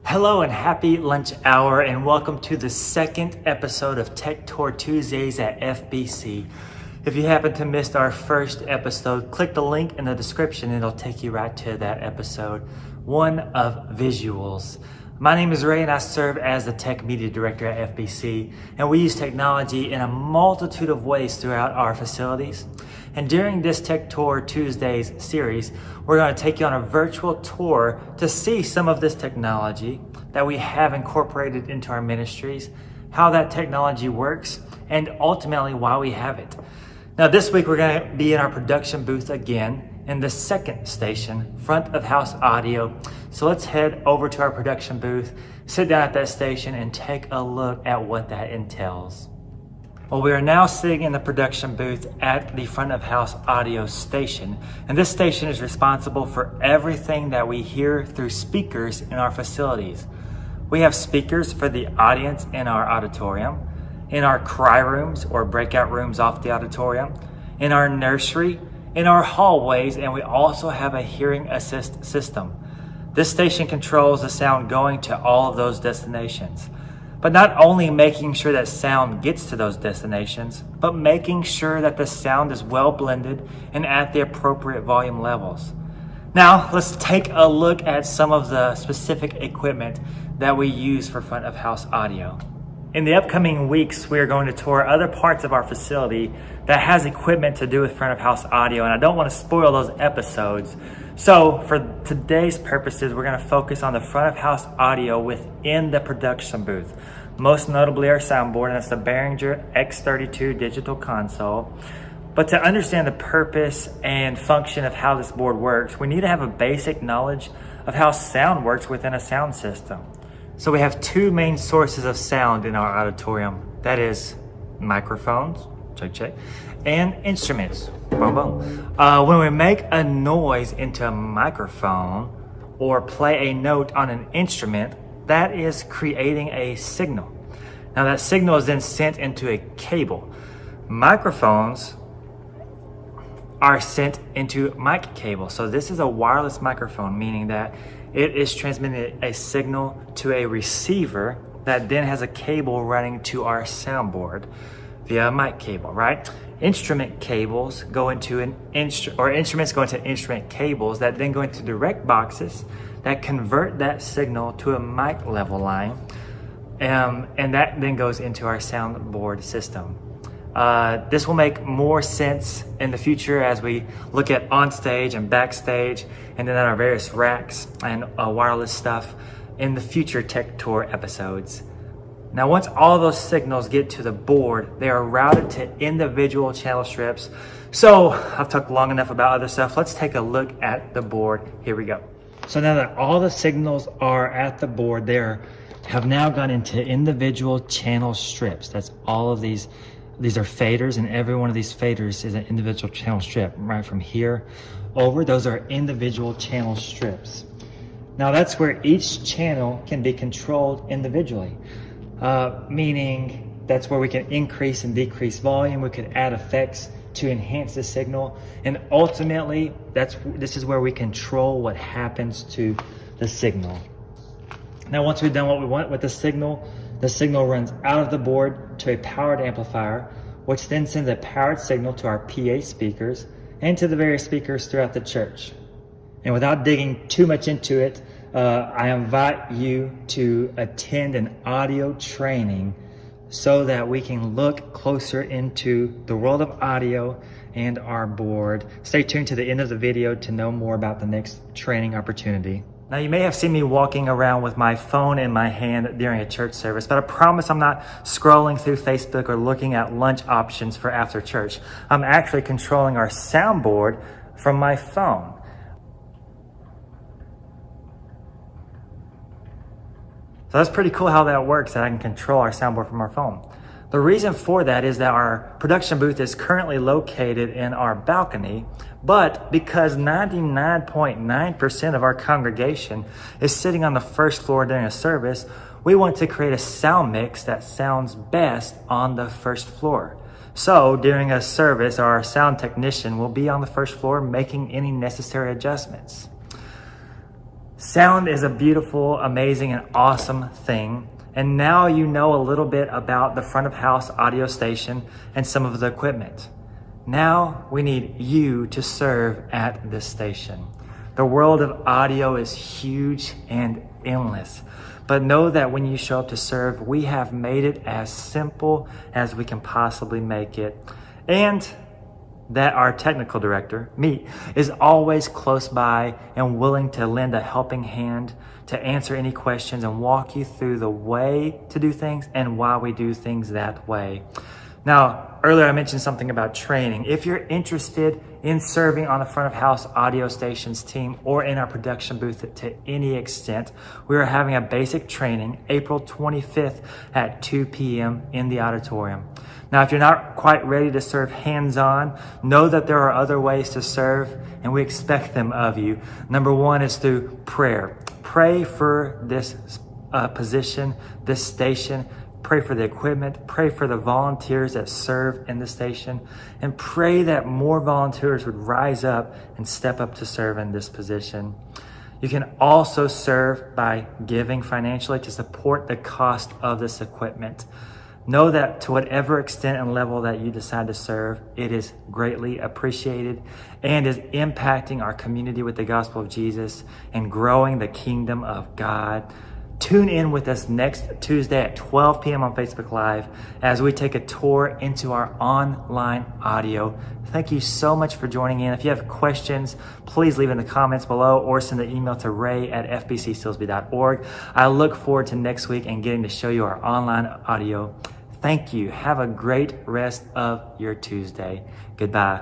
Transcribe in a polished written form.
Hello and happy lunch hour, and welcome to the second episode of Tech Tour Tuesdays at FBC. If you happen to miss our first episode, click the link in the description and it'll take you right to that episode, one of visuals. My name is Ray and I serve as the Tech Media Director at FBC, and we use technology in a multitude of ways throughout our facilities. And during this Tech Tour Tuesdays series, we're going to take you on a virtual tour to see some of this technology that we have incorporated into our ministries, how that technology works, and ultimately why we have it. Now this week we're going to be in our production booth again in the second station, front of house audio. So let's head over to our production booth, sit down at that station, and take a look at what that entails. Well, we are now sitting in the production booth at the front of house audio station, and this station is responsible for everything that we hear through speakers in our facilities. We have speakers for the audience in our auditorium, in our cry rooms or breakout rooms off the auditorium, in our nursery, in our hallways, and we also have a hearing assist system. This station controls the sound going to all of those destinations. But not only making sure that sound gets to those destinations, but making sure that the sound is well blended and at the appropriate volume levels. Now, let's take a look at some of the specific equipment that we use for front of house audio. In the upcoming weeks, we are going to tour other parts of our facility that has equipment to do with front of house audio, and I don't want to spoil those episodes. So for today's purposes, we're going to focus on the front of house audio within the production booth. Most notably our soundboard, and that's the Behringer X32 digital console. But to understand the purpose and function of how this board works, we need to have a basic knowledge of how sound works within a sound system. So we have two main sources of sound in our auditorium. That is microphones, check, check, and instruments, boom, boom. When we make a noise into a microphone or play a note on an instrument, that is creating a signal. Now that signal is then sent into a cable. Microphones are sent into mic cable. So this is a wireless microphone, meaning that it is transmitting a signal to a receiver that then has a cable running to our soundboard via a mic cable, right? Instrument cables go into instruments go into instrument cables that then go into direct boxes that convert that signal to a mic level line, and that then goes into our soundboard system. This will make more sense in the future as we look at on stage and backstage, and then at our various racks and wireless stuff in the future Tech Tour episodes. Now, once all those signals get to the board, they are routed to individual channel strips. So I've talked long enough about other stuff. Let's take a look at the board. Here we go. So now that all the signals are at the board, have now gone into individual channel strips. That's all of these. These are faders, and every one of these faders is an individual channel strip, right from here over. Those are individual channel strips. Now that's where each channel can be controlled individually, meaning that's where we can increase and decrease volume. We could add effects to enhance the signal, and ultimately this is where we control what happens to the signal. Now once we've done what we want with the signal runs out of the board to a powered amplifier, which then sends a powered signal to our PA speakers and to the various speakers throughout the church. And without digging too much into it, I invite you to attend an audio training so that we can look closer into the world of audio and our board. Stay tuned to the end of the video to know more about the next training opportunity. Now, you may have seen me walking around with my phone in my hand during a church service, but I promise I'm not scrolling through Facebook or looking at lunch options for after church. I'm actually controlling our soundboard from my phone. So that's pretty cool how that works, that I can control our soundboard from our phone. The reason for that is that our production booth is currently located in our balcony, but because 99.9% of our congregation is sitting on the first floor during a service, we want to create a sound mix that sounds best on the first floor. So during a service, our sound technician will be on the first floor making any necessary adjustments. Sound is a beautiful, amazing, and awesome thing. And now you know a little bit about the front of house audio station and some of the equipment. Now we need you to serve at this station. The world of audio is huge and endless. But know that when you show up to serve, we have made it as simple as we can possibly make it. And that our technical director, me, is always close by and willing to lend a helping hand to answer any questions and walk you through the way to do things and why we do things that way. Now, earlier I mentioned something about training. If you're interested in serving on the front of house audio stations team or in our production booth to any extent, we are having a basic training April 25th at 2 p.m. in the auditorium. Now, if you're not quite ready to serve hands-on, know that there are other ways to serve, and we expect them of you. Number one is through prayer. Pray for this position, this station. Pray for the equipment, pray for the volunteers that serve in the station, and pray that more volunteers would rise up and step up to serve in this position. You can also serve by giving financially to support the cost of this equipment. Know that to whatever extent and level that you decide to serve, it is greatly appreciated and is impacting our community with the gospel of Jesus and growing the kingdom of God. Tune in with us next Tuesday at 12 p.m. on Facebook Live as we take a tour into our online audio. Thank you so much for joining in. If you have questions, please leave in the comments below or send an email to ray@fbcsilsby.org. I look forward to next week and getting to show you our online audio. Thank you. Have a great rest of your Tuesday. Goodbye.